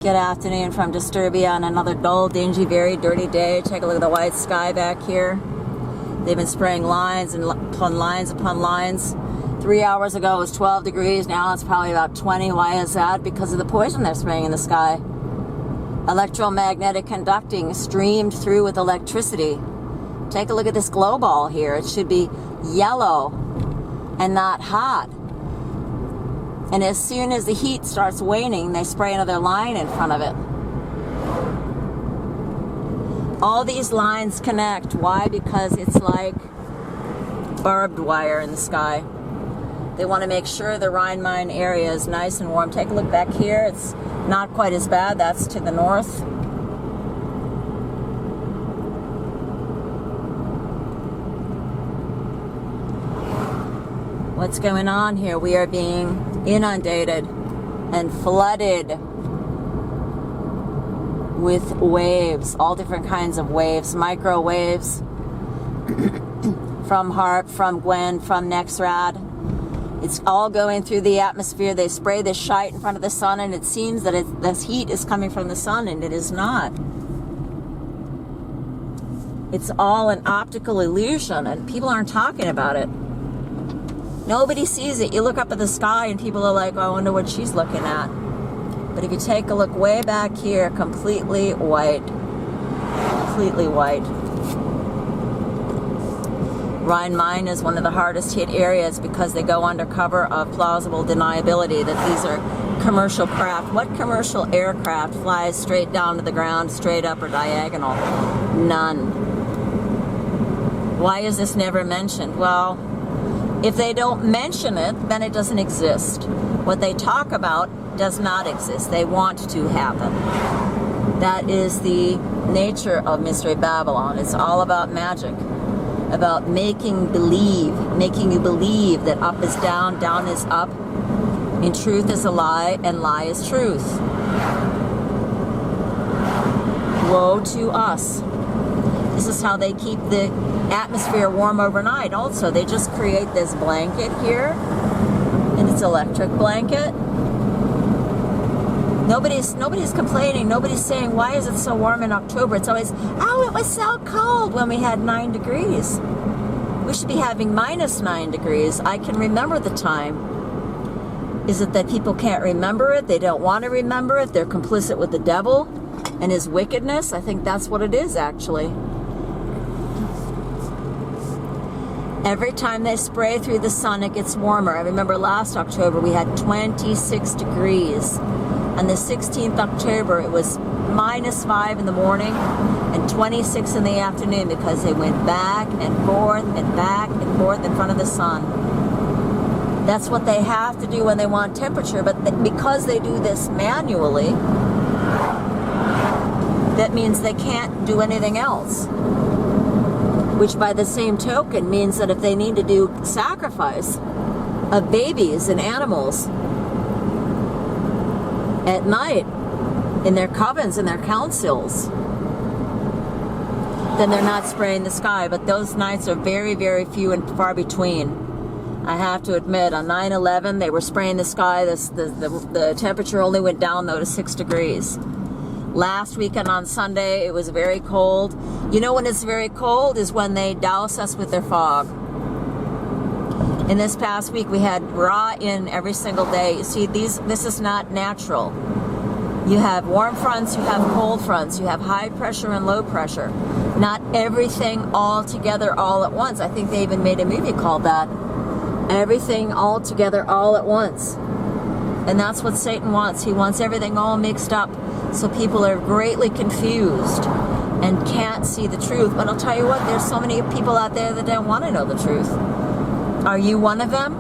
Good afternoon from Disturbia on another dull, dingy, very dirty day. Take a look at the white sky back here. They've been spraying lines and upon lines upon lines. 3 hours ago it was 12 degrees. Now it's probably about 20. Why is that? Because of the poison they're spraying in the sky. Electromagnetic conducting streamed through with electricity. Take a look at this glow ball here. It should be yellow and not hot. And as soon as the heat starts waning, they spray another line in front of it. All these lines connect. Why? Because it's like barbed wire in the sky. They want to make sure the Rhine-Main area is nice and warm. Take a look back here. It's not quite as bad. That's to the north. What's going on here? We are being inundated and flooded with waves, all different kinds of waves, microwaves from HAARP, from Gwen, from NEXRAD. It's all going through the atmosphere. They spray this shite in front of the sun and it seems that this heat is coming from the sun, and it is not. It's all an optical illusion and people aren't talking about it. Nobody sees it. You look up at the sky and people are like, oh, I wonder what she's looking at. But if you take a look way back here, completely white. Completely white. Rhine-Main is one of the hardest hit areas because they go under cover of plausible deniability that these are commercial craft. What commercial aircraft flies straight down to the ground, straight up or diagonal? None. Why is this never mentioned? Well, if they don't mention it, then it doesn't exist. What they talk about does not exist. They want to happen. That is the nature of Mystery Babylon. It's all about magic, about making you believe that up is down, down is up, and truth is a lie, and lie is truth. Woe to us. This is how they keep the atmosphere warm overnight. Also, they just create this blanket here, and it's electric blanket. Nobody's complaining. Nobody's saying, why is it so warm in October? It's always, oh, it was so cold when we had 9 degrees. We should be having -9 degrees. I can remember the time. Is it that people can't remember it? They don't want to remember it. They're complicit with the devil and his wickedness. I think that's what it is, actually. Every time they spray through the sun, it gets warmer. I remember last October we had 26 degrees. On the 16th October, it was -5 in the morning and 26 in the afternoon because they went back and forth and back and forth in front of the sun. That's what they have to do when they want temperature, but because they do this manually, that means they can't do anything else. Which by the same token means that if they need to do sacrifice of babies and animals at night in their covens and their councils, then they're not spraying the sky. But those nights are very, very few and far between. I have to admit, on 9/11 they were spraying the sky. The temperature only went down though to 6 degrees. Last weekend on Sunday, it was very cold. You know when it's very cold is when they douse us with their fog. In this past week, we had raw in every single day. You see, this is not natural. You have warm fronts, you have cold fronts, you have high pressure and low pressure. Not everything all together all at once. I think they even made a movie called that. Everything all together all at once. And that's what Satan wants. He wants everything all mixed up. So people are greatly confused and can't see the truth. But I'll tell you what, there's so many people out there that don't want to know the truth. Are you one of them?